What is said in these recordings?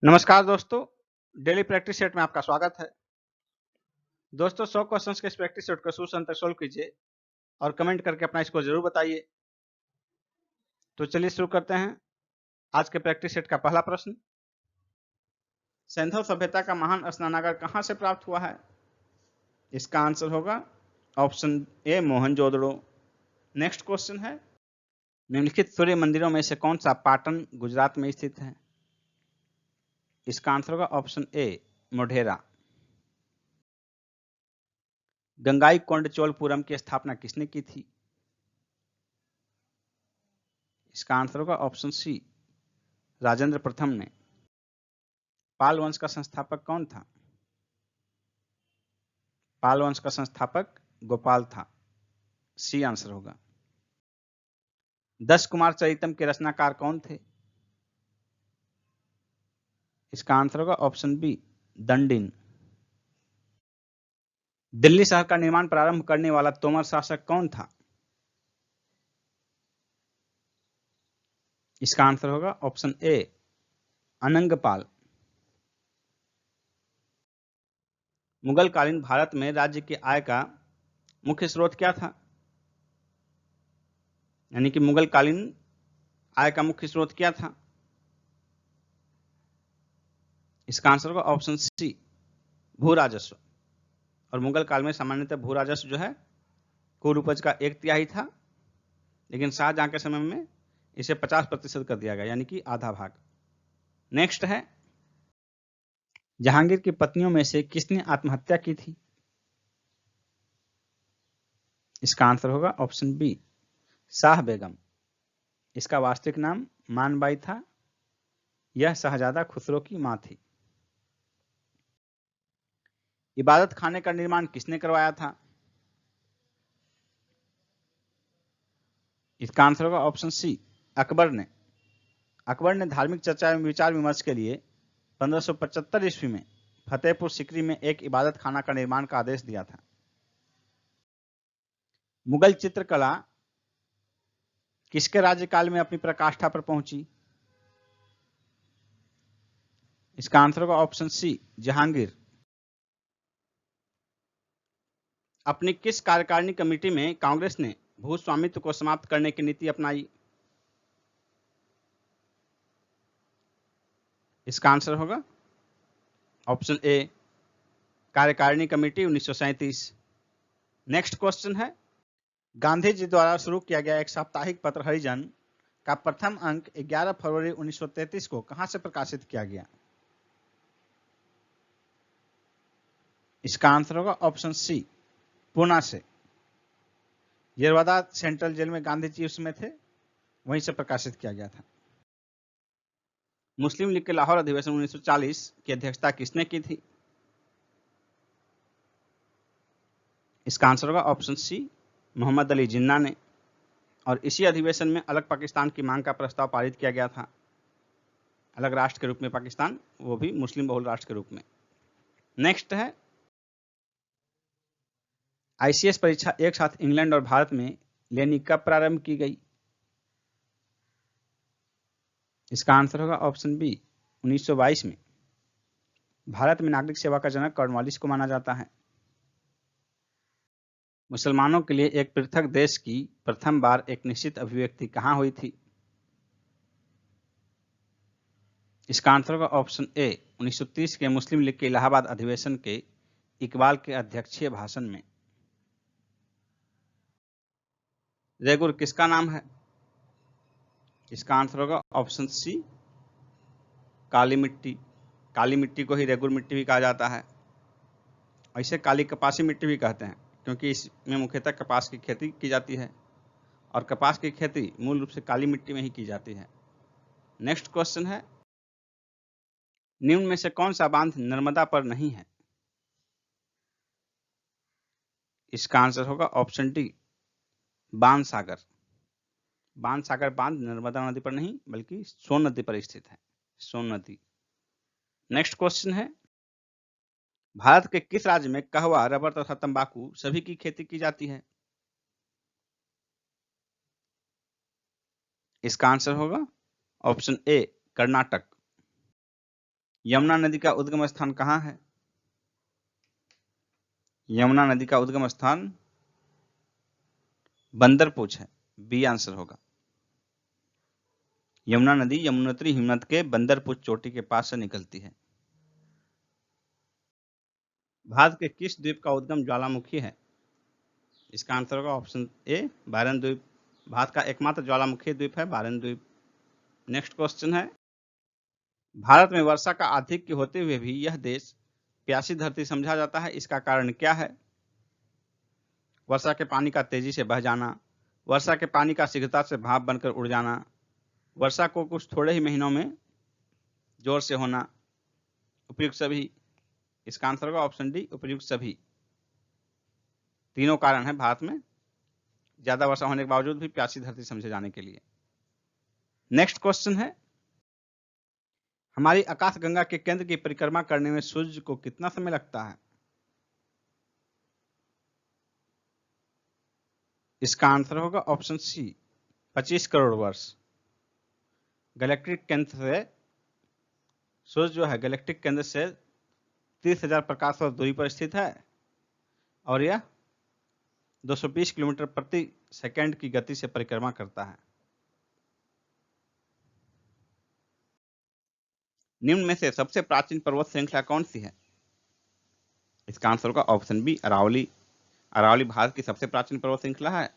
नमस्कार दोस्तों, daily practice set में आपका स्वागत है। दोस्तों 100 क्वेश्चंस के इस प्रैक्टिस सेट को शुरू से अंत तक सोल्व कीजिए और कमेंट करके अपना स्कोर जरूर बताइए। तो चलिए शुरू करते हैं। आज के प्रैक्टिस सेट का पहला प्रश्न, सिंधु सभ्यता का महान स्नानागार कहाँ से प्राप्त हुआ है? इसका आंसर होगा option A Mohenjodaro. Next question है, निम्नलिखित सूर्य मंदिरों में से कौन सा पाटन गुजरात में स्थित है? इसका आंसर होगा ऑप्शन ए मोढेरा। गंगाई कोंड चोलपुरम की स्थापना किसने की थी? इसका आंसर होगा ऑप्शन सी राजेंद्र प्रथम ने। पाल वंश का संस्थापक कौन था? पाल वंश का संस्थापक गोपाल था। सी आंसर होगा। 10 कुमार चरितम के रचनाकार कौन थे? इसका आंसर होगा ऑप्शन बी दंडिन। दिल्ली शहर का निर्माण प्रारंभ करने वाला तोमर शासक कौन था? इसका आंसर होगा ऑप्शन ए अनंगपाल। मुगल कालीन भारत में राज्य की आय का मुख्य स्रोत क्या था? यानी कि मुगल कालीन आय का मुख्य स्रोत क्या था? इसका आंसर होगा ऑप्शन सी भू राजस्व। और मुगल काल में सामान्यतः भू राजस्व जो है कुल उपज का 1/3 था, लेकिन शाहजहां के समय में इसे 50% कर दिया गया, यानी कि आधा भाग। नेक्स्ट है, जहांगीर की पत्नियों में से किसने आत्महत्या की थी? इसका आंसर होगा ऑप्शन बी शाह बेगम। इसका वास्तविक नाम मानबाई था। यह शहजादा खुसरो की मां थी। इबादत खाने का निर्माण किसने करवाया था? इसका आंसर होगा ऑप्शन सी अकबर ने। अकबर ने धार्मिक चर्चा एवं विचार विमर्श के लिए 1575 ईस्वी में फतेहपुर सिकरी में एक इबादत खाना का निर्माण का आदेश दिया था। मुगल चित्रकला किसके राज्यकाल में अपनी पराकाष्ठा पर पहुंची? इसका आंसर होगा ऑप्शन सी जहांगीर। अपनी किस कार्यकारिणी कमेटी में कांग्रेस ने भू स्वामित्व को समाप्त करने की नीति अपनाई? इसका आंसर होगा ऑप्शन ए कार्यकारिणी कमेटी 1937। नेक्स्ट क्वेश्चन है, गांधी जी द्वारा शुरू किया गया एक साप्ताहिक पत्र हरिजन का प्रथम अंक 11 फरवरी 1933 को कहां से प्रकाशित किया गया? इसका आंसर होगा ऑप्शन सी पूना से। येरवादा सेंट्रल जेल में गांधी जी उसमें थे, वहीं से प्रकाशित किया गया था। मुस्लिम लीग के लाहौर अधिवेशन 1940 की अध्यक्षता किसने की थी? इसका आंसर होगा ऑप्शन सी मोहम्मद अली जिन्ना ने। और इसी अधिवेशन में अलग पाकिस्तान की मांग का प्रस्ताव पारित किया गया था। अलग राष्ट्र के रूप में पाकिस्तान, वो भी मुस्लिम बहुल राष्ट्र के रूप में। नेक्स्ट है, आईसीएस परीक्षा एक साथ इंग्लैंड और भारत में लेनी कब प्रारंभ की गई? इसका आंसर होगा ऑप्शन बी 1922 में। भारत में नागरिक सेवा का जनक कॉर्नवालिस को माना जाता है। मुसलमानों के लिए एक पृथक देश की प्रथम बार एक निश्चित अभिव्यक्ति कहां हुई थी? इसका आंसर होगा ऑप्शन ए 1930 के मुस्लिम लीग के इलाहाबाद अधिवेशन के इकबाल के अध्यक्षीय भाषण में। रेगुर किसका नाम है? इसका आंसर होगा ऑप्शन सी काली मिट्टी। काली मिट्टी को ही रेगुर मिट्टी भी कहा जाता है। ऐसे काली कपासी मिट्टी भी कहते हैं, क्योंकि इसमें मुख्यतः कपास की खेती की जाती है और कपास की खेती मूल रूप से काली मिट्टी में ही की जाती है। नेक्स्ट क्वेश्चन है, निम्न में से कौन सा बांध नर्मदा पर नहीं है? इसका आंसर होगा ऑप्शन डी बाण सागर। बाण सागर बांध नर्मदा नदी पर नहीं बल्कि सोन नदी पर स्थित है। सोन नदी। नेक्स्ट क्वेश्चन है, भारत के किस राज्य में कहवा, रबर तथा तंबाकू सभी की खेती की जाती है? इसका आंसर होगा ऑप्शन ए कर्नाटक। यमुना नदी का उद्गम स्थान कहाँ है? यमुना नदी का उद्गम स्थान बंदरपूछ है, बी आंसर होगा। यमुना नदी यमुनोत्री हिमनद के बंदरपूछ चोटी के पास से निकलती है। भारत के किस द्वीप का उद्गम ज्वालामुखी है? इसका आंसर होगा ऑप्शन ए, बारन द्वीप। भारत का एकमात्र ज्वालामुखी द्वीप है बारन द्वीप। नेक्स्ट क्वेश्चन है, भारत में वर्षा का आधिक्य होते हुए भी यह देश प्यासी धरती समझा जाता है, इसका कारण क्या है? वर्षा के पानी का तेजी से बह जाना, वर्षा के पानी का शीघ्रता से भाप बनकर उड़ जाना, वर्षा को कुछ थोड़े ही महीनों में जोर से होना, उपयुक्त सभी। इसका आंसर होगा ऑप्शन डी, उपयुक्त सभी। तीनों कारण है भारत में ज्यादा वर्षा होने के बावजूद भी प्यासी धरती समझे जाने के लिए। नेक्स्ट क्वेश्चन है, हमारी आकाशगंगा के केंद्र की परिक्रमा करने में सूर्य को कितना समय लगता है? इसका आंसर होगा ऑप्शन सी, 25 करोड़ वर्ष। गैलेक्टिक केंद्र से सूर्य जो है गैलेक्टिक केंद्र से 30,000 प्रकाश वर्ष दूरी पर स्थित है और यह 220 किलोमीटर प्रति सेकंड की गति से परिक्रमा करता है। निम्न में से सबसे प्राचीन पर्वत श्रृंखला कौन सी है? इसका आंसर होगा ऑप्शन बी, अरावली। अरावली भारत की सबसे प्राचीन पर्वत श्रृंखला है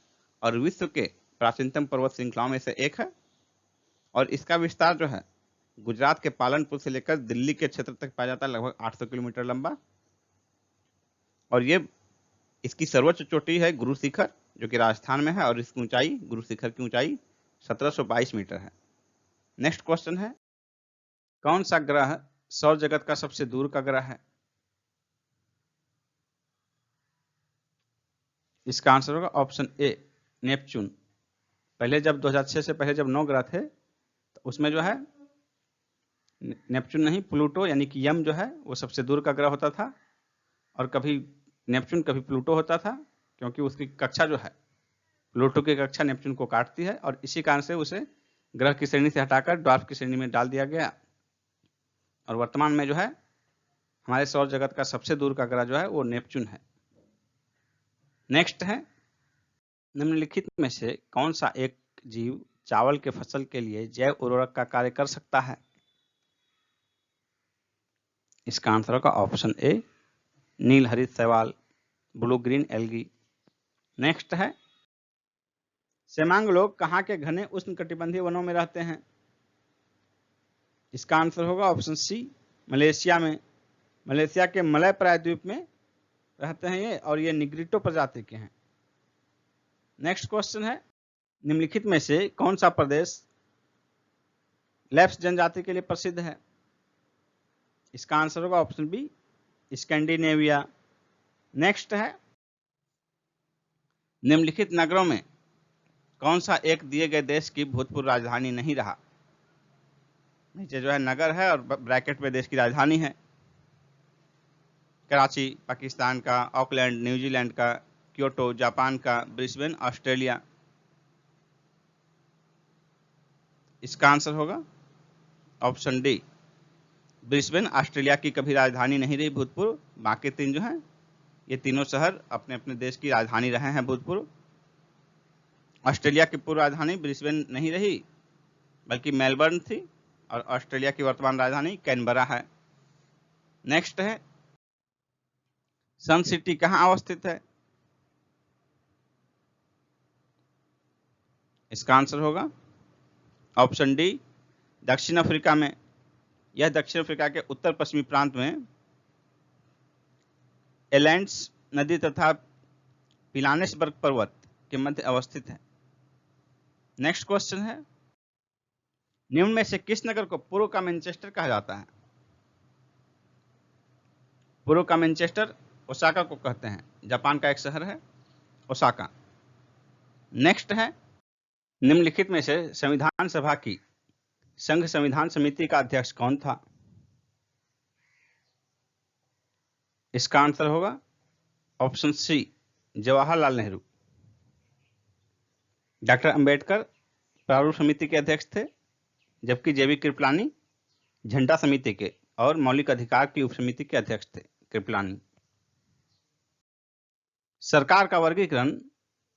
और विश्व के प्राचीनतम पर्वत श्रृंखलाओं में से एक है और इसका विस्तार जो है गुजरात के पालनपुर से लेकर दिल्ली के क्षेत्र तक पाया जाता है, लगभग 800 किलोमीटर लंबा। और ये इसकी सर्वोच्च चोटी है गुरु शिखर, जो कि राजस्थान में है और इसकी ऊंचाई, गुरु शिखर की ऊंचाई 1722 मीटर है। नेक्स्ट क्वेश्चन है, कौन सा ग्रह सौर जगत का सबसे दूर का ग्रह है? इसका आंसर होगा ऑप्शन ए, नेपच्यून। पहले जब 2006 से पहले जब 9 ग्रह थे तो उसमें जो है नेपच्यून नहीं, प्लूटो यानी कि यम जो है वो सबसे दूर का ग्रह होता था और कभी नेपच्यून कभी प्लूटो होता था, क्योंकि उसकी कक्षा जो है प्लूटो की कक्षा नेपच्यून को काटती है और इसी कारण से उसे ग्रह की श्रेणी से हटाकर ड्वार्फ की श्रेणी में डाल दिया गया। और वर्तमान में जो है हमारे सौर जगत का सबसे दूर का ग्रह जो है वो नेपच्यून है। नेक्स्ट है, निम्नलिखित में से कौन सा एक जीव चावल के फसल के लिए जैव उर्वरक का कार्य कर सकता है? इसका आंसर होगा ऑप्शन ए, नील हरित शैवाल, ब्लू ग्रीन एल्गी। नेक्स्ट है, सेमांग लोग कहाँ के घने उष्णकटिबंधीय वनों में रहते हैं? इसका आंसर होगा ऑप्शन सी, मलेशिया में। मलेशिया के मलय प्रायद्वीप में रहते हैं ये और ये निग्रिटो प्रजाति के हैं। नेक्स्ट क्वेश्चन है, निम्नलिखित में से कौन सा प्रदेश लैप्स जनजाति के लिए प्रसिद्ध है? इसका आंसर होगा ऑप्शन बी, स्कैंडिनेविया। नेक्स्ट है, निम्नलिखित नगरों में कौन सा एक दिए गए देश की भूतपूर्व राजधानी नहीं रहा? नीचे जो है नगर है और ब्रैकेट में देश की राजधानी है। कराची पाकिस्तान का, ऑकलैंड न्यूजीलैंड का, क्योटो जापान का, ब्रिस्बेन ऑस्ट्रेलिया। इसका आंसर होगा ऑप्शन डी, ब्रिस्बेन ऑस्ट्रेलिया की कभी राजधानी नहीं रही भूतपूर्व। बाकी तीन जो हैं ये तीनों शहर अपने अपने देश की राजधानी रहे हैं भूतपूर्व। ऑस्ट्रेलिया की पूर्व राजधानी ब्रिस्बेन नहीं रही बल्कि मेलबर्न थी और ऑस्ट्रेलिया की वर्तमान राजधानी कैनबरा है। नेक्स्ट है, सन सिटी कहाँ अवस्थित है? इसका आंसर होगा ऑप्शन डी, दक्षिण अफ्रीका में। यह दक्षिण अफ्रीका के उत्तर पश्चिमी प्रांत में एलैंड्स नदी तथा पिलानेसबर्ग पर्वत के मध्य अवस्थित है। नेक्स्ट क्वेश्चन है, निम्न में से किस नगर को पूर्व का मैनचेस्टर कहा जाता है? पूर्व का मैनचेस्टर ओसाका को कहते हैं, जापान का एक शहर है ओसाका। नेक्स्ट है, निम्नलिखित में से संविधान सभा की संघ संविधान समिति का अध्यक्ष कौन था? इसका आंसर होगा option C, Jawaharlal Nehru. Doctor Ambedkar प्रारूप समिति के अध्यक्ष थे, जबकि जेबी कृपलानी झंडा समिति के और मौलिक अधिकार की उपसमिति के अध्यक्ष थे कृपलानी। सरकार का वर्गीकरण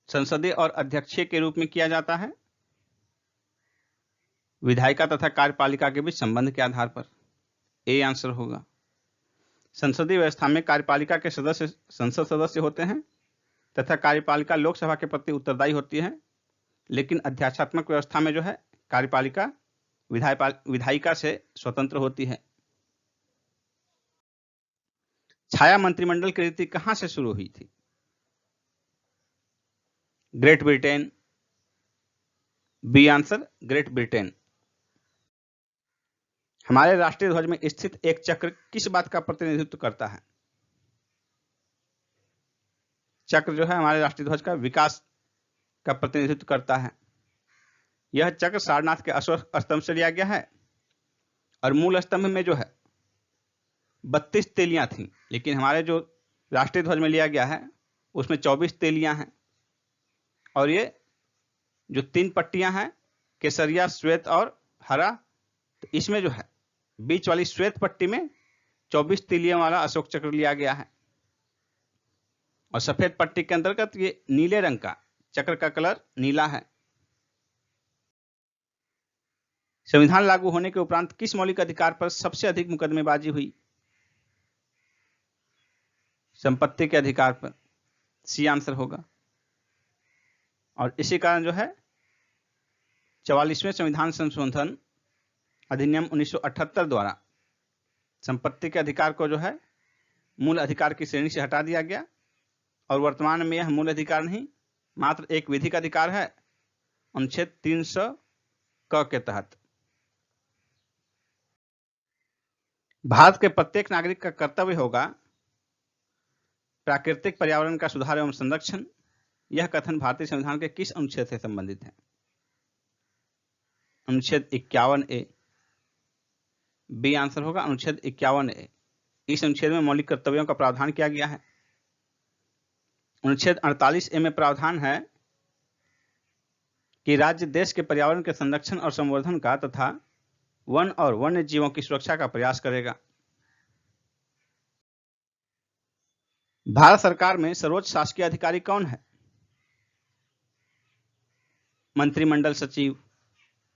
संसदीय और अध्यक्षीय के रूप में किया जाता है विधायिका तथा कार्यपालिका के बीच संबंध के आधार पर। ए आंसर होगा। संसदीय व्यवस्था में कार्यपालिका के सदस्य संसद सदस्य होते हैं तथा कार्यपालिका लोकसभा के प्रति उत्तरदायी होती है, लेकिन अध्यात्मक व्यवस्था में जो है कार्यपालिका विधायिका से स्वतंत्र होती है। छाया मंत्रिमंडल की रीति कहां से शुरू हुई थी? Great Britain. B answer Great Britain. हमारे राष्ट्रीय ध्वज में स्थित एक चक्र किस बात का प्रतिनिधित्व करता है? चक्र जो है हमारे राष्ट्रीय ध्वज का विकास का प्रतिनिधित्व करता है। यह चक्र सारनाथ के अशोक स्तंभ से लिया गया है और मूल स्तंभ में जो है 32 तेलियां थी, लेकिन हमारे जो राष्ट्रीय ध्वज में लिया गया है उसमें 24 तेलियां हैं। और ये जो 3 पट्टियां हैं केसरिया, श्वेत और हरा, तो इसमें जो है बीच वाली श्वेत पट्टी में 24 तीलियों वाला अशोक चक्र लिया गया है और सफेद पट्टी के अंतर्गत ये नीले रंग का चक्र का कलर नीला है। संविधान लागू होने के उपरांत किस मौलिक अधिकार पर सबसे अधिक मुकदमेबाजी हुई? संपत्ति के अधिकार पर। सी आंसर होगा। और इसी कारण जो है 44वें संविधान संशोधन अधिनियम 1978 द्वारा संपत्ति के अधिकार को जो है मूल अधिकार की श्रेणी से हटा दिया गया और वर्तमान में यह मूल अधिकार नहीं मात्र एक विधिक अधिकार है अनुच्छेद 300 क के तहत। भारत के प्रत्येक नागरिक का कर्तव्य होगा प्राकृतिक पर्यावरण का सुधार एवं संरक्षण। यह कथन भारतीय संविधान के किस अनुच्छेद से संबंधित है? अनुच्छेद 51A। बी आंसर होगा अनुच्छेद 51A। इस अनुच्छेद में मौलिक कर्तव्यों का प्रावधान किया गया है। अनुच्छेद 48A में प्रावधान है कि राज्य देश के पर्यावरण के संरक्षण और संवर्धन का तथा वन और वन्य जीवों की सुरक्षा का प्रयास करेगा। भारत सरकार में सर्वोच्च शासकीय अधिकारी कौन है? मंत्रिमंडल सचिव।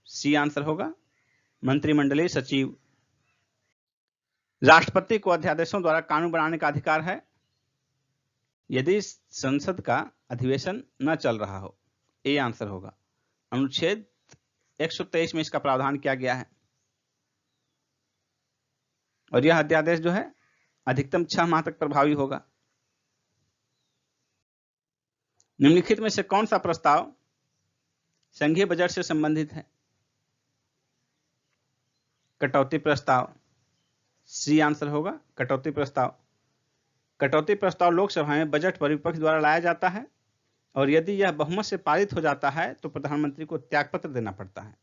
सी आंसर होगा मंत्रिमंडलीय सचिव। राष्ट्रपति को अध्यादेशों द्वारा कानून बनाने का अधिकार है यदि संसद का अधिवेशन न चल रहा हो। ए आंसर होगा। अनुच्छेद 123 में इसका प्रावधान किया गया है और यह अध्यादेश जो है अधिकतम 6 माह तक प्रभावी होगा। निम्नलिखित में से कौन सा प्रस्ताव संघीय बजट से संबंधित है? कटौती प्रस्ताव। सी आंसर होगा कटौती प्रस्ताव। कटौती प्रस्ताव लोकसभा में बजट पर विपक्ष द्वारा लाया जाता है और यदि यह बहुमत से पारित हो जाता है तो प्रधानमंत्री को त्यागपत्र देना पड़ता है।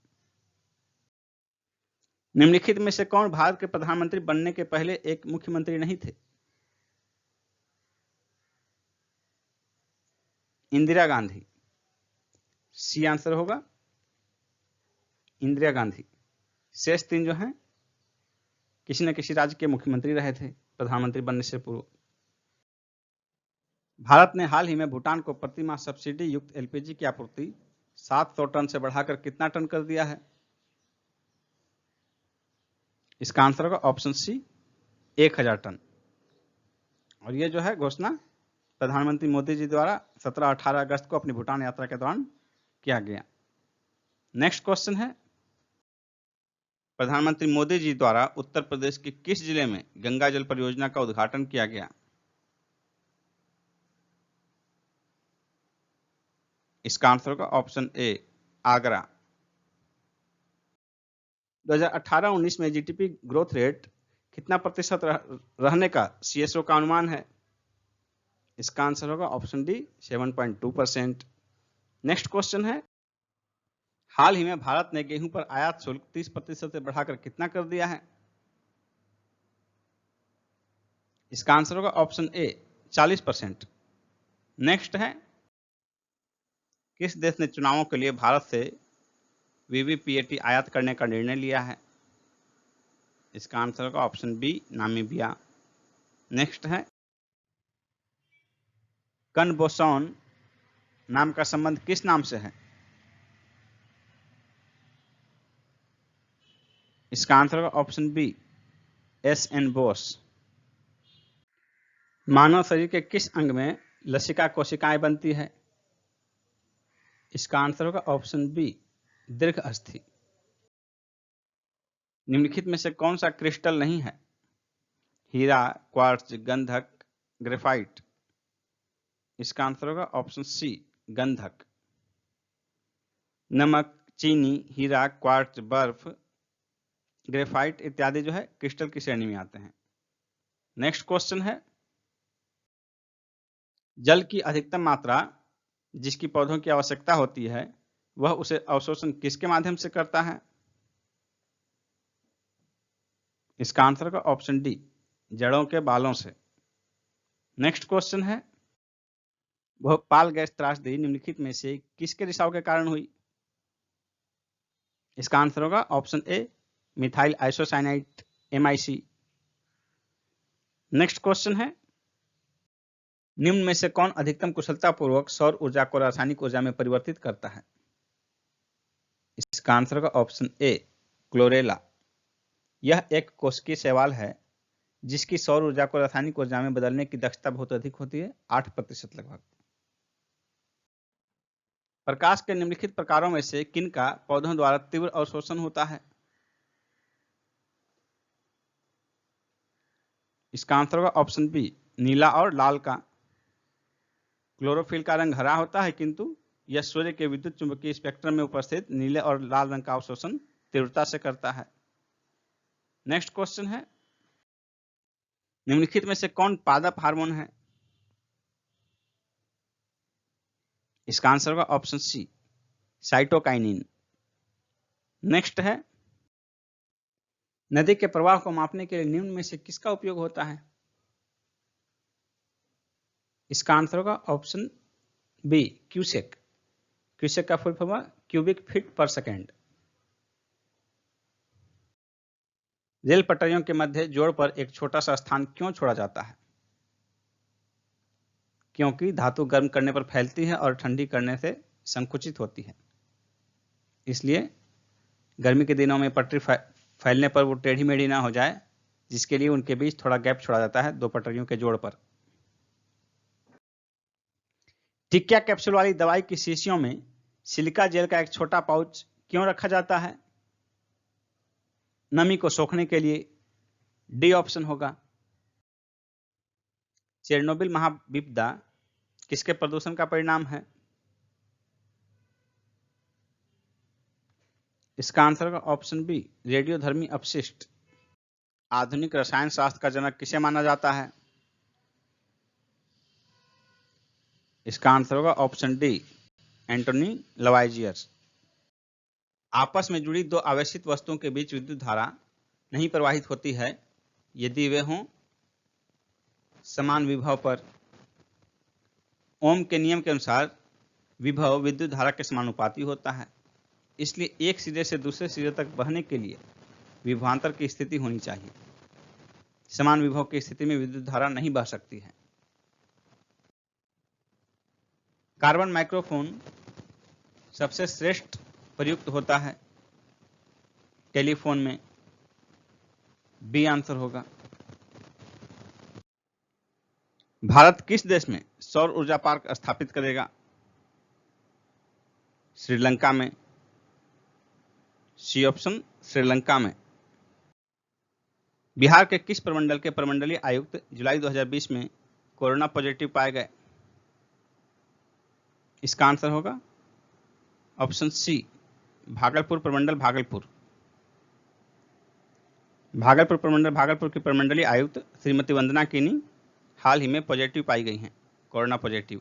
निम्नलिखित में से कौन भारत के प्रधानमंत्री बनने के पहले एक मुख्यमंत्री नहीं थे? इंदिरा गांधी। सी आंसर होगा इंदिरा गांधी। शेष 3 जो हैं किसी न किसी राज्य के मुख्यमंत्री रहे थे प्रधानमंत्री बनने से पूर्व। भारत ने हाल ही में भूटान को प्रति माह सब्सिडी युक्त एलपीजी की आपूर्ति 700 टन से बढ़ाकर कितना टन कर दिया है? इसका आंसर होगा ऑप्शन सी 1000 टन। और ये जो है घोषणा प्रधानमंत्री मोदी जी द्वारा 17-18 अगस्त को अपनी भूटान यात्रा के दौरान किया गया। नेक्स्ट क्वेश्चन है प्रधानमंत्री मोदी जी द्वारा उत्तर प्रदेश के किस जिले में गंगा जल परियोजना का उद्घाटन किया गया? इसका आंसर होगा ऑप्शन ए आगरा। 2018-19 में जीडीपी ग्रोथ रेट कितना प्रतिशत रहने का सीएसओ का अनुमान है? इसका आंसर होगा ऑप्शन डी 7.2%। नेक्स्ट क्वेश्चन है हाल ही में भारत ने गेहूं पर आयात शुल्क 30% से बढ़ाकर कितना कर दिया है? इसका आंसर होगा ऑप्शन ए 40%। नेक्स्ट है किस देश ने चुनावों के लिए भारत से वीवीपीएटी आयात करने का निर्णय लिया है? इसका आंसर होगा ऑप्शन बी, नामीबिया। नेक्स्ट है, कनबोसॉन नाम का संबंध किस नाम से है? इसका आंसर होगा ऑप्शन बी, एस.एन. बोस। मानव शरीर के किस अंग में लसिका कोशिकाएं बनती है? इसका आंसर होगा ऑप्शन बी, दीर्घ अस्थि। निम्नलिखित में से कौन सा क्रिस्टल नहीं है? हीरा, क्वार्ट्ज, गंधक, ग्रेफाइट। इसका आंसर होगा ऑप्शन सी, गंधक। नमक, चीनी, हीरा, क्वार्ट्ज, बर्फ, ग्रेफाइट इत्यादि जो है क्रिस्टल की श्रेणी में आते हैं। नेक्स्ट क्वेश्चन है, जल की अधिकतम मात्रा जिसकी पौधों की आवश्यकता होती है वह उसे अवशोषण किसके माध्यम से करता है? इसका आंसर होगा ऑप्शन डी, जड़ों के बालों से। नेक्स्ट क्वेश्चन है, भोपाल गैस त्रासदी निम्नलिखित में से किसके रिसाव के कारण हुई? इसका आंसर होगा option A, methyl isocyanide MIC। Next question है, निम्न में से कौन अधिकतम कुशलतापूर्वक सौर ऊर्जा को रासायनिक ऊर्जा में परिवर्तित करता है? इसका आंसर होगा ऑप्शन ए, क्लोरेला। यह एक कोशिकीय शैवाल है जिसकी सौर ऊर्जा को रासायनिक ऊर्जा में बदलने की दक्षता बहुत अधिक होती है, 8% लगभग। प्रकाश के निम्नलिखित प्रकारों में से किन का पौधों द्वारा तीव्र अवशोषण होता है? इसका आंसर होगा ऑप्शन बी, नीला और लाल का। क्लोरोफिल का रंग हरा होता है किंतु यह सूर्य के विद्युत चुंबकीय स्पेक्ट्रम में उपस्थित नीले और लाल रंग का अवशोषण तीव्रता से करता है। नेक्स्ट क्वेश्चन है, निम्नलिखित में से कौन पादप हार्मोन है? इसका आंसर होगा ऑप्शन सी, साइटोकाइनिन। नेक्स्ट है, नदी के प्रवाह को मापने के लिए निम्न में से किसका उपयोग होता है? इसका आंसर होगा ऑप्शन बी, क्यूसेक। क्यूसेक का फुल फॉर्म है क्यूबिक फीट पर सेकेंड। रेल पटरियों के मध्य जोड़ पर एक छोटा सा स्थान क्यों छोड़ा जाता है? क्योंकि धातु गर्म करने पर फैलती है और ठंडी करने से संकुचित होती है, इसलिए गर्मी के दिनों में पटरी फैलने पर वो टेढ़ी मेढ़ी ना हो जाए, जिसके लिए उनके बीच थोड़ा गैप छोड़ा जाता है दो पटरियों के जोड़ पर। टिकिया कैप्सूल वाली दवाई की शीशियों में सिलिका जेल का एक छोटा पाउच क्यों रखा जाता है? नमी को सोखने के लिए, डी ऑप्शन होगा। चेरनोबिल महाविपदा किसके प्रदूषण का परिणाम है? इसका आंसर होगा ऑप्शन बी, रेडियोधर्मी अपशिष्ट। आधुनिक रसायन शास्त्र का जनक किसे माना जाता है? इसका आंसर होगा ऑप्शन डी, एंटोनी लवाइजियर। आपस में जुड़ी दो आवेशित वस्तुओं के बीच विद्युत धारा नहीं प्रवाहित होती है यदि वे हों समान विभव पर। ओम के नियम के अनुसार विभव विद्युत धारा के समानुपाती होता है, इसलिए एक सिरे से दूसरे सिरे तक बहने के लिए विभवांतर की स्थिति होनी चाहिए। समान विभव की स्थिति में विद्युत धारा नहीं बह सकती है। कार्बन माइक्रोफोन सबसे श्रेष्ठ प्रयुक्त होता है टेलीफोन में, बी आंसर होगा। भारत किस देश में सौर ऊर्जा पार्क स्थापित करेगा? श्रीलंका में, सी ऑप्शन, श्रीलंका में। बिहार के किस प्रमंडल के प्रमंडलीय आयुक्त जुलाई 2020 में कोरोना पॉजिटिव पाए गए? इसका आंसर होगा ऑप्शन सी, भागलपुर प्रमंडल, भागलपुर। भागलपुर प्रमंडल भागलपुर की प्रमंडलीय आयुक्त श्रीमती वंदना किनी हाल ही में पॉजिटिव पाई गई हैं, कोरोना पॉजिटिव।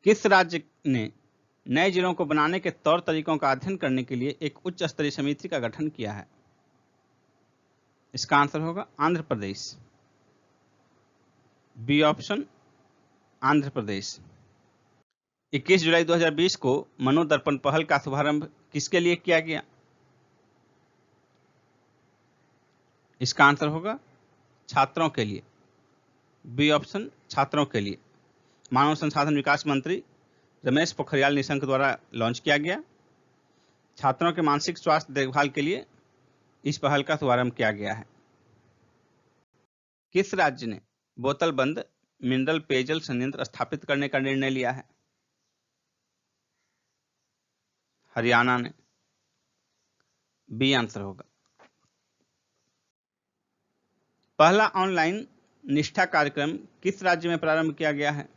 किस राज्य ने नए जिलों को बनाने के तौर तरीकों का अध्ययन करने के लिए एक उच्च स्तरीय समिति का गठन किया है? इसका आंसर होगा आंध्र प्रदेश, बी ऑप्शन, आंध्र प्रदेश। 21 जुलाई 2020 को मनोदर्पण पहल का शुभारंभ किसके लिए किया गया? इसका आंसर होगा छात्रों के लिए, बी ऑप्शन छात्रों के लिए। मानव संसाधन विकास मंत्री रमेश पोखरियाल निशंक द्वारा लॉन्च किया गया। छात्रों के मानसिक स्वास्थ्य देखभाल के लिए इस पहल का शुभारंभ किया गया है। किस राज्य ने बोतल बंद मिनरल पेयजल संयंत्र स्थापित करने का निर्णय लिया है? हरियाणा ने, बी आंसर होगा। पहला ऑनलाइन निष्ठा कार्यक्रम किस राज्य में प्रारंभ किया गया है?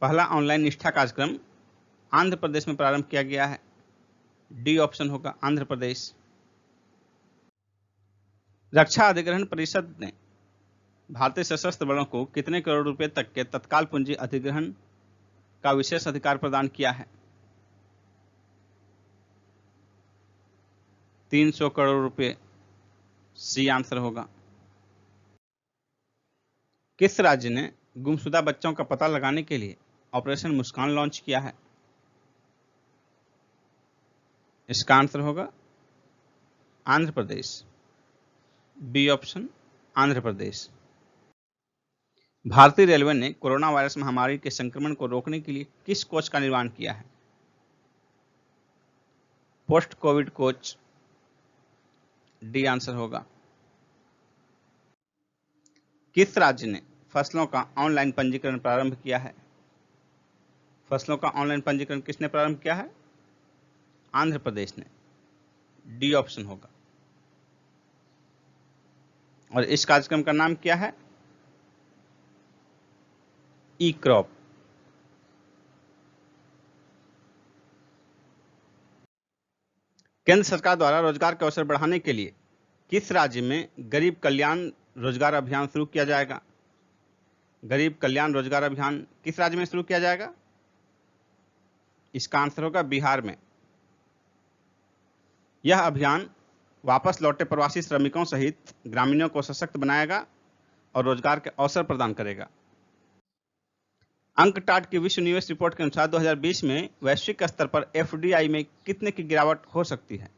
पहला ऑनलाइन निष्ठा कार्यक्रम आंध्र प्रदेश में प्रारंभ किया गया है। डी ऑप्शन होगा आंध्र प्रदेश। रक्षा अधिग्रहण परिषद ने भारतीय सशस्त्र बलों को कितने करोड़ रुपए तक के तत्काल पूंजी अधिग्रहण का विशेष अधिकार प्रदान किया है? 300 करोड़ रुपए, सी आंसर होगा। किस राज्य ने गुमशुदा बच्चों का पता लगाने के लिए ऑपरेशन मुस्कान लॉन्च किया है? इसका आंसर होगा आंध्र प्रदेश, बी ऑप्शन आंध्र प्रदेश। भारतीय रेलवे ने कोरोना वायरस महामारी के संक्रमण को रोकने के लिए किस कोच का निर्माण किया है? Post Covid coach, D answer होगा। किस राज्य ने फसलों का ऑनलाइन पंजीकरण प्रारंभ किया है? फसलों का ऑनलाइन पंजीकरण किसने प्रारंभ किया है? आंध्र प्रदेश ने, डी ऑप्शन होगा। और इस कार्यक्रम का नाम क्या है? ई क्रॉप। केंद्र सरकार द्वारा रोजगार के अवसर बढ़ाने के लिए किस राज्य में गरीब कल्याण रोजगार अभियान शुरू किया जाएगा? गरीब कल्याण रोजगार अभियान किस राज्य में शुरू किया जाएगा? इसका आंसर होगा बिहार में। यह अभियान वापस लौटे प्रवासी श्रमिकों सहित ग्रामीणों को सशक्त बनाएगा और रोजगार के अवसर प्रदान करेगा। अंकटाड की विश्व निवेश रिपोर्ट के अनुसार 2020 में वैश्विक स्तर पर एफडीआई में कितने की गिरावट हो सकती है?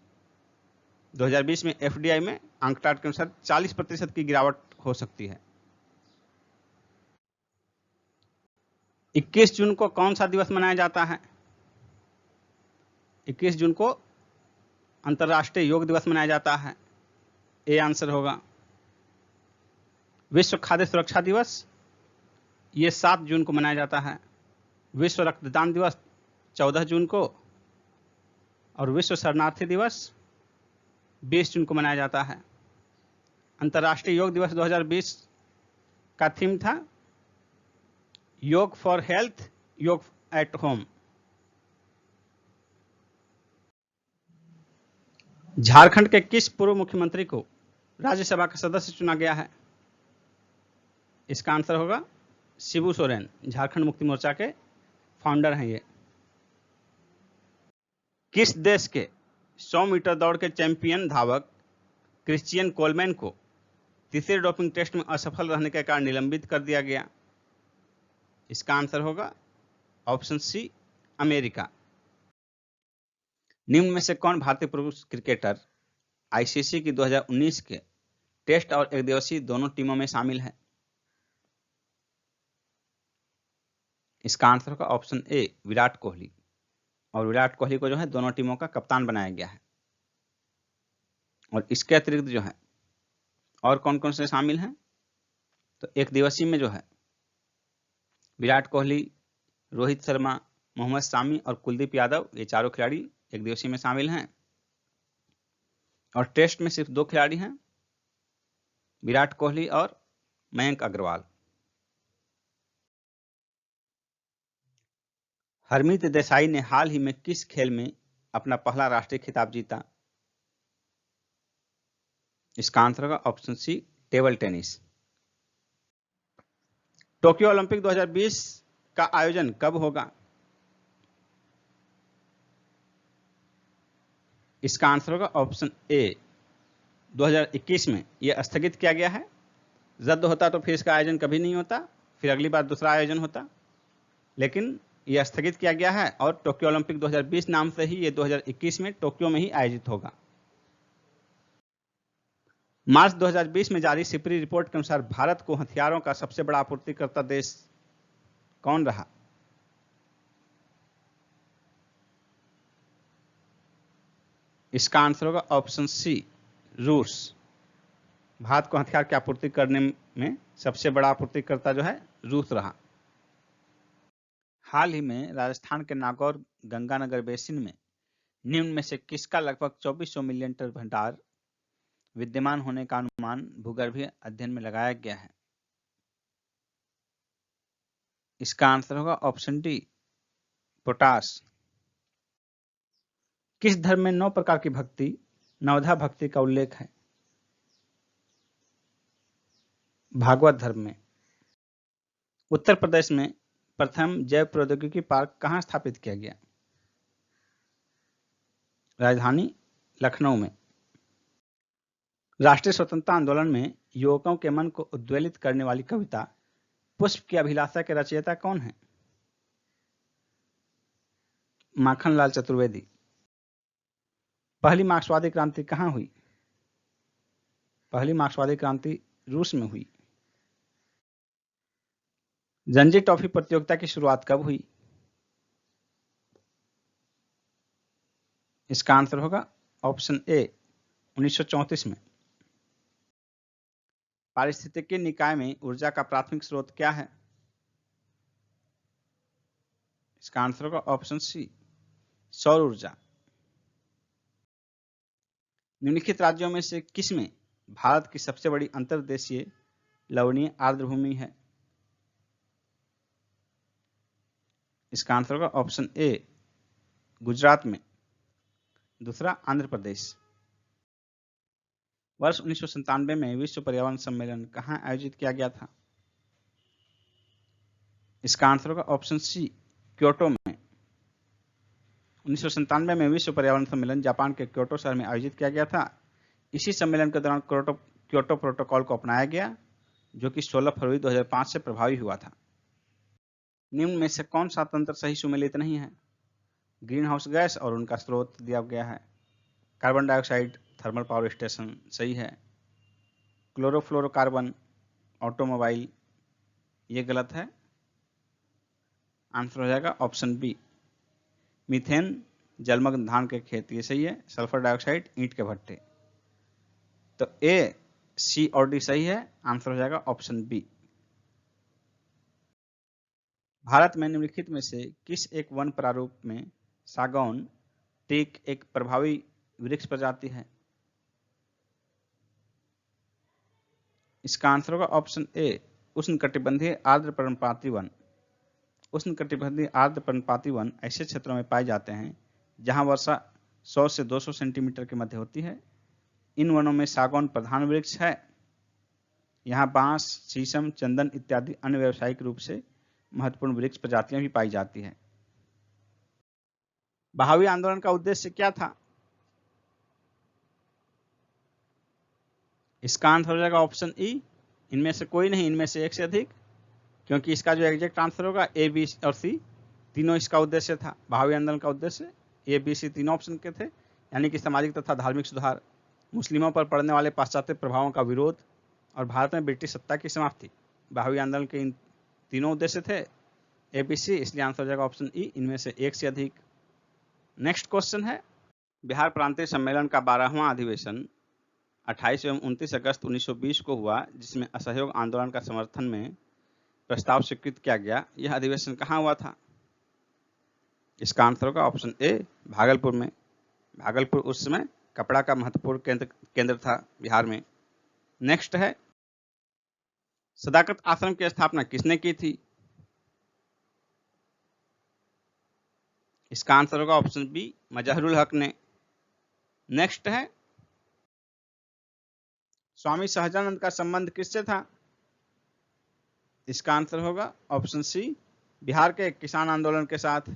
2020 में एफडीआई में अंकटाड के अनुसार 40% की गिरावट हो सकती है। 21 जून को कौन सा दिवस मनाया जाता है? 21 जून को अंतर्राष्ट्रीय योग दिवस मनाया जाता है। ए आंसर होगा। विश्व खाद्य सुरक्षा दिवस ये 7 जून को मनाया जाता है। विश्व रक्तदान दिवस 14 जून को और विश्व शरणार्थी दिवस 20 जून को मनाया जाता है। अंतर्राष्ट्रीय योग दिवस 2020 का थीम था योग फॉर हेल्थ, योग एट होम। झारखंड के किस पूर्व मुख्यमंत्री को राज्यसभा का सदस्य चुना गया है? इसका आंसर होगा शिबू सोरेन। झारखंड मुक्ति मोर्चा के फाउंडर हैं ये। किस देश के 100 मीटर दौड़ के चैंपियन धावक क्रिश्चियन कोलमैन को तीसरे डोपिंग टेस्ट में असफल रहने के कारण निलंबित कर दिया गया? इसका आंसर होगा ऑप्शन सी, अमेरिका। निम्न में से कौन भारतीय पुरुष क्रिकेटर आईसीसी की 2019 के टेस्ट और एकदिवसीय दोनों टीमों में शामिल है? इसका आंसर होगा ऑप्शन ए, विराट कोहली। और विराट कोहली को जो है दोनों टीमों का कप्तान बनाया गया है। और इसके अतिरिक्त जो है और कौन कौन से शामिल हैं? तो एक दिवसीय में जो है विराट कोहली, रोहित शर्मा, मोहम्मद शामी और कुलदीप यादव, ये चारों खिलाड़ी एक दिवसीय में शामिल हैं। और टेस्ट में सिर्फ 2 खिलाड़ी हैं, विराट कोहली और मयंक अग्रवाल। हरमीत देसाई ने हाल ही में किस खेल में अपना पहला राष्ट्रीय खिताब जीता? इसका आंसर होगा option C, table tennis. Tokyo Olympic 2020 का आयोजन कब होगा? इसका आंसर होगा ऑप्शन ए, 2021 में। यह स्थगित किया गया है। रद्द होता तो फिर इसका आयोजन कभी नहीं होता, फिर अगली बार दूसरा आयोजन होता, लेकिन यह स्थगित किया गया है और टोक्यो ओलंपिक 2020 नाम से ही ये 2021 में टोक्यो में ही आयोजित होगा। मार्च 2020 में जारी सिपरी रिपोर्ट के अनुसार भारत को हथियारों का सबसे बड़ा आपूर्तिकर्ता देश कौन रहा? इसका आंसर होगा ऑप्शन सी, रूस। भारत को हथियार की आपूर्ति करने में सबसे बड़ा आपूर्तिकर्ता जो है रूस रहा। हाल ही में राजस्थान के नागौर गंगानगर बेसिन में निम्न में से किसका लगभग 2400 मिलियन टन भंडार विद्यमान होने का अनुमान भूगर्भीय अध्ययन में लगाया गया है? इसका आंसर होगा ऑप्शन डी, पोटास। किस धर्म में 9 प्रकार की भक्ति, नवधा भक्ति का उल्लेख है? भागवत धर्म में। उत्तर प्रदेश में प्रथम जैव प्रौद्योगिकी पार्क कहां स्थापित किया गया? राजधानी लखनऊ में। राष्ट्रीय स्वतंत्रता आंदोलन में युवकों के मन को उद्वेलित करने वाली कविता पुष्प की अभिलाषा के रचयिता कौन है? माखनलाल चतुर्वेदी। पहली मार्क्सवादी क्रांति कहां हुई? पहली मार्क्सवादी क्रांति रूस में हुई। रणजी ट्रॉफी प्रतियोगिता की शुरुआत कब हुई? इसका आंसर होगा ऑप्शन ए, 1934 में। पारिस्थितिकी निकाय में ऊर्जा का प्राथमिक स्रोत क्या है? इसका आंसर होगा ऑप्शन सी, सौर ऊर्जा। निम्नलिखित राज्यों में से किसमें भारत की सबसे बड़ी अंतर्देशीय लवणीय आर्द्र भूमि है? इसका आंसर होगा ऑप्शन ए, गुजरात में। दूसरा, आंध्र प्रदेश। वर्ष 1997 में विश्व पर्यावरण सम्मेलन कहां आयोजित किया गया था? इसका आंसर होगा ऑप्शन सी, क्योटो में। 1997 में विश्व पर्यावरण सम्मेलन जापान के क्योटो शहर में आयोजित किया गया था। इसी सम्मेलन के दौरान क्योटो प्रोटोकॉल को अपनाया गया, जो कि 16 फरवरी 2005 से प्रभावी हुआ था। निम्न में से कौन सा तंत्र सही सुमेलित नहीं है? ग्रीन हाउस गैस और उनका स्रोत दिया गया है। Carbon dioxide thermal power station सही है। क्लोरोफ्लोरोकार्बन ऑटोमोबाइल ये गलत है। आंसर हो जाएगा ऑप्शन बी, मीथेन जलमग्न धान के खेत ये सही है। सल्फर डाइऑक्साइड ईंट के भट्टे। तो ए, सी और डी सही है। आंसर हो जाएगा ऑप्शन बी। भारत में निम्नलिखित में से किस एक वन प्रारूप में सागौन टीक एक प्रभावी वृक्ष प्रजाति है? इसका आंसर होगा ऑप्शन ए, उष्णकटिबंधीय आर्द्र पर्णपाती वन। उष्णकटिबंधीय आर्द्र पर्णपाती वन ऐसे क्षेत्रों में पाए जाते हैं जहां वर्षा 100 से 200 सेंटीमीटर के मध्य होती है। इन वनों में सागौन प्रधान वृक्ष है। यहाँ बांस, शीशम, चंदन इत्यादि अन्य व्यावसायिक रूप से महत्वपूर्ण वृक्ष प्रजातियां भी पाई जाती है। बहावी आंदोलन का उद्देश्य क्या था? इसका आंसर हो जाएगा ऑप्शन ई, इनमें से कोई नहीं, इनमें से एक से अधिक, क्योंकि इसका जो एग्जैक्ट आंसर होगा ए, बी और सी तीनों इसका उद्देश्य था। बहावी आंदोलन का उद्देश्य ए, बी, सी तीनों ऑप्शन के थे, यानी कि सामाजिक तथा धार्मिक सुधार, मुस्लिमों पर पड़ने वाले पाश्चात्य प्रभावों का विरोध और भारत में ब्रिटिश सत्ता की समाप्ति। बहावी आंदोलन के इन तीनों उद्देश्य थे, ए, बी, सी, इसलिए आंसर हो जाएगा ऑप्शन ई, इनमें से एक से अधिक। नेक्स्ट क्वेश्चन है, बिहार प्रांतीय सम्मेलन का 12वां अधिवेशन 28 एवं 29 अगस्त 1920 को हुआ, जिसमें असहयोग आंदोलन का समर्थन में प्रस्ताव स्वीकृत किया गया। यह अधिवेशन कहाँ हुआ था? इसका आंसर होगा ऑप्शन ए, भागलपुर में। भागलपुर उस समय कपड़ा का महत्वपूर्ण केंद्र था बिहार में। नेक्स्ट है, सदाकत आश्रम की स्थापना किसने की थी? इसका आंसर होगा ऑप्शन बी, मजहरुल हक ने। नेक्स्ट है, स्वामी सहजानंद का संबंध किससे था? इसका आंसर होगा ऑप्शन सी, बिहार के किसान आंदोलन के साथ।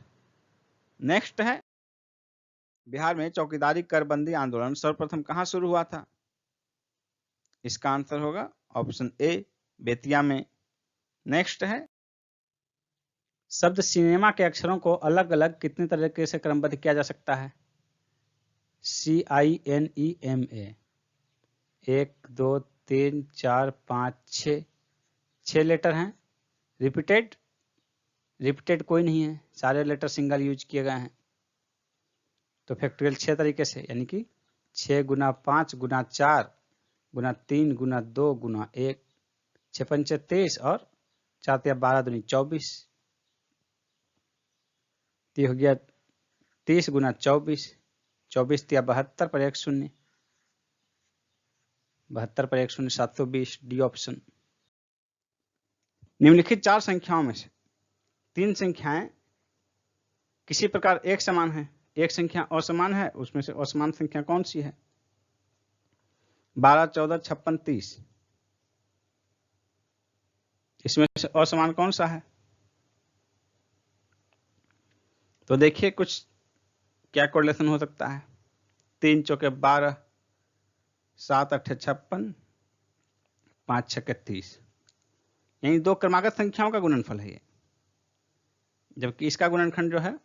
नेक्स्ट है, बिहार में चौकीदारी करबंदी आंदोलन सर्वप्रथम कहां शुरू हुआ था? इसका आंसर होगा ऑप्शन ए, बेतिया में। नेक्स्ट है, शब्द सिनेमा के अक्षरों को अलग अलग कितने तरीके से क्रमबद्ध किया जा सकता है? CINEMA। 1 2 3 4 5 6 6 लेटर हैं। रिपीटेड कोई नहीं है, सारे लेटर सिंगल यूज किए गए हैं। तो फैक्टोरियल 6 तरीके से, यानी कि 6 गुना 5 गुना 4 गुना 3 गुना 2 गुना 1, 6 पंचे 23 और 4 तिया 12 दूनी 24। तो हो गया 30 गुना 24, 24 तिया 72 पर 1 शून्य, 72 पर 1 शून्य, 720, डी ऑप्शन। निम्नलिखित 4 संख्याओं में से 3 संख्याएं किसी प्रकार एक समान है, एक संख्या असमान है, उसमें से असमान संख्या कौन सी है? 12, 14, 56, 30, इसमें से असमान कौन सा है? तो देखिए कुछ क्या कोरिलेशन हो सकता है। 3 चौके 12, 7 अट्ठे 56, 5 छक्के 30, यानी 2 क्रमागत संख्याओं का गुणनफल है ये। जबकि इसका गुणनखंड जो है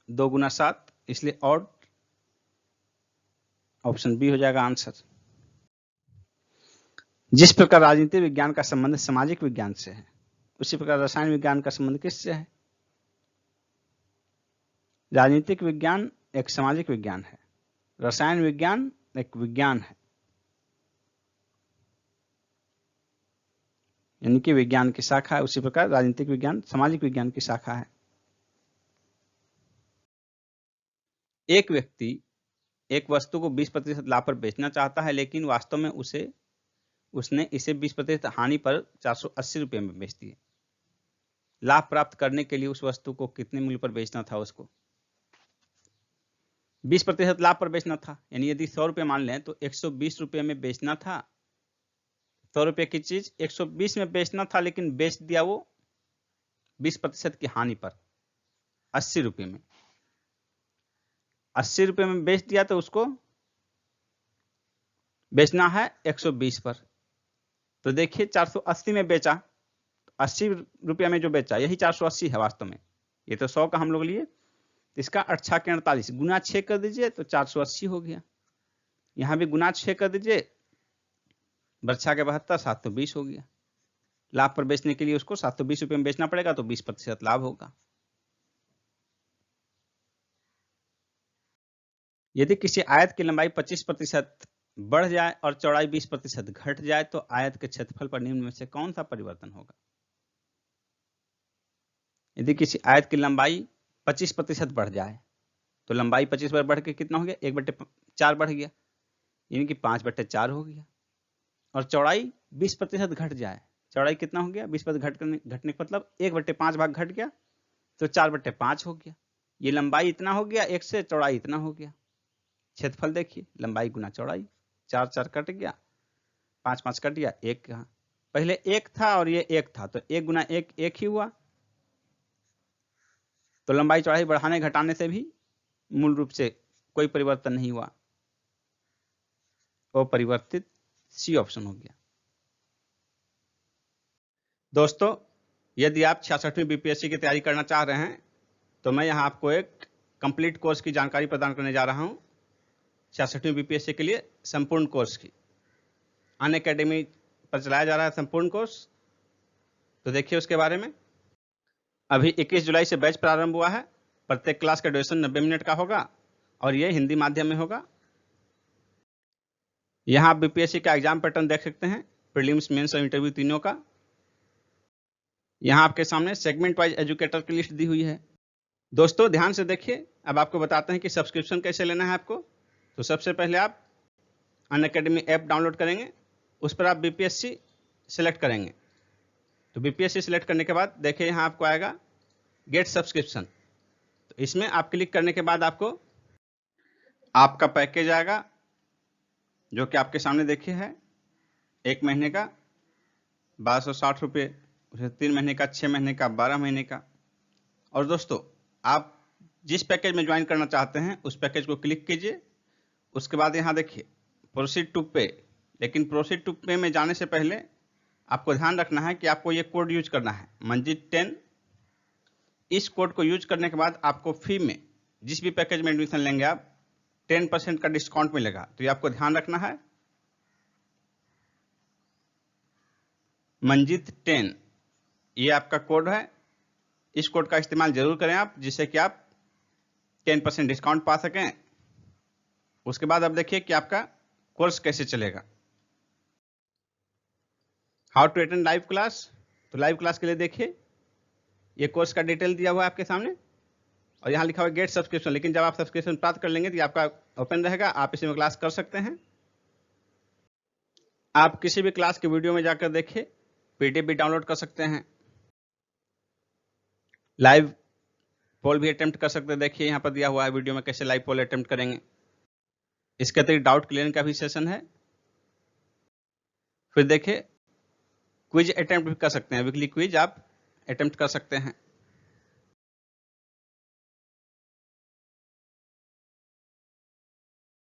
2 गुना 7, इसलिए ऑड, ऑप्शन बी हो जाएगा आंसर। जिस प्रकार राजनीति विज्ञान का संबंध सामाजिक विज्ञान से है, उसी प्रकार रसायन विज्ञान का संबंध किससे है? राजनीतिक विज्ञान एक सामाजिक विज्ञान है, रसायन विज्ञान एक विज्ञान है, यानी कि विज्ञान की शाखा है। उसी प्रकार राजनीतिक विज्ञान सामाजिक विज्ञान की शाखा है। एक व्यक्ति एक वस्तु को 20% लाभ पर बेचना चाहता है, लेकिन वास्तव में उसने इसे 20% हानि पर 480 रुपये में बेच दिए। लाभ प्राप्त करने के लिए उस वस्तु को कितने मूल्य पर बेचना था? उसको 20% लाभ पर बेचना था, यानी यदि 100 रुपये मान लें तो 120 रुपये में बेचना था। 100 रुपये की चीज 120 में बेचना था, लेकिन बेच दिया वो 20% की हानि पर 80 रुपये में। 80 रुपये में बेच दिया तो उसको बेचना है 120 पर। तो देखिए 480 में बेचा, 80 रुपये में जो बेचा यही 480 है वास्तव में। ये तो 100 का हम लोग लिए, इसका 8 के 48 गुना 6 कर दीजिए तो 480 हो गया। यहां भी गुना 6 कर दीजिए, बरछा के 72, 720 हो गया। लाभ पर बेचने के लिए उसको 720 रुपये में बेचना पड़ेगा, तो 20% लाभ होगा। यदि किसी आयत की लंबाई 25% बढ़ जाए और चौड़ाई 20% घट जाए तो आयत के क्षेत्रफल पर निम्न में से कौन सा परिवर्तन होगा? यदि किसी आयत की लंबाई 25% बढ़ जाए तो लंबाई 25 बढ़ के कितना हो गया? 1/4 बढ़ गया, यानी कि 5/4 हो गया। और चौड़ाई 20% घट जाए, चौड़ाई कितना हो गया? 20% घटने का मतलब 1/5 भाग घट गया, तो 4/5 हो गया। ये लंबाई इतना हो गया 1 से, चौड़ाई इतना हो गया। क्षेत्रफल देखिए, लंबाई गुना चौड़ाई, 4 4 कट गया, 5 5 कट गया, 1 कहाँ? पहले 1 था और ये 1 था, तो 1 गुना 1 1 ही हुआ। तो लंबाई चौड़ाई बढ़ाने घटाने से भी मूल रूप से कोई परिवर्तन नहीं हुआ, अपरिवर्तित, सी ऑप्शन हो गया। दोस्तों, यदि आप 66वीं बीपीएससी की तैयारी करना चाह रहे हैं तो मैं यहां आपको एक कंप्लीट कोर्स की जानकारी प्रदान करने जा रहा हूं। 66वीं बीपीएससी के लिए संपूर्ण कोर्स की अनअकैडमी पर चलाया जा रहा है संपूर्ण कोर्स। तो देखिए उसके बारे में। अभी 21 जुलाई से बैच प्रारंभ हुआ है। प्रत्येक क्लास का ड्यूरेशन 90 मिनट का होगा और ये हिंदी माध्यम में होगा। यहाँ आप बीपीएससी का एग्जाम पैटर्न देख सकते हैं, प्रीलिम्स, मेंस और इंटरव्यू तीनों का। यहाँ आपके सामने सेगमेंट वाइज एजुकेटर की लिस्ट दी हुई है। दोस्तों ध्यान से देखिए, अब आपको बताते हैं कि सब्सक्रिप्शन कैसे लेना है आपको। तो सबसे पहले आप अनअकैडमी ऐप डाउनलोड करेंगे, उस पर आप बीपीएससी सिलेक्ट करेंगे। तो बीपीएससी सिलेक्ट करने के बाद देखिए यहाँ आपको आएगा गेट सब्सक्रिप्शन। तो इसमें आप क्लिक करने के बाद आपको आपका पैकेज आएगा, जो कि आपके सामने देखिए है 1 महीने का 1260 रुपये, 3 महीने का, 6 महीने का, 12 महीने का। और दोस्तों आप जिस पैकेज में ज्वाइन करना चाहते हैं उस पैकेज को क्लिक कीजिए। उसके बाद यहाँ देखिए प्रोसीड टू पे। लेकिन प्रोसीड टू पे में जाने से पहले आपको ध्यान रखना है कि आपको ये कोड यूज करना है, मंजित 10। इस कोड को यूज करने के बाद आपको फ्री में जिस भी पैकेज में एडमिशन लेंगे आप 10% का डिस्काउंट मिलेगा। तो ये आपको ध्यान रखना है। मंजित 10, ये आपका कोड है। इस कोड का इस्तेमाल जरूर करें आप, जिससे कि आप 10% डिस्काउंट पा सकें। उसके बाद अब देखिए कि आपका कोर्स कैसे चलेगा। How to attend live class. तो लाइव क्लास के लिए देखिए ये कोर्स का डिटेल दिया हुआ है आपके सामने, और यहाँ लिखा हुआ है गेट सब्सक्रिप्शन। लेकिन जब आप सब्सक्रिप्शन प्राप्त कर लेंगे तो ये आपका ओपन रहेगा, आप इसी में क्लास कर सकते हैं। आप किसी भी क्लास के वीडियो में जाकर देखिए, पीडीएफ भी डाउनलोड कर सकते हैं, लाइव पोल भी अटेम्प्ट कर सकते हैं। देखिए यहाँ पर दिया हुआ है वीडियो में कैसे लाइव पोल अटेम्प्ट करेंगे। इसके अतिरिक्त डाउट क्लियरिंग का भी सेशन है। फिर देखिए क्विज अटेम्प्ट भी कर सकते हैं, वीकली क्विज आप अटेम्प्ट कर सकते हैं।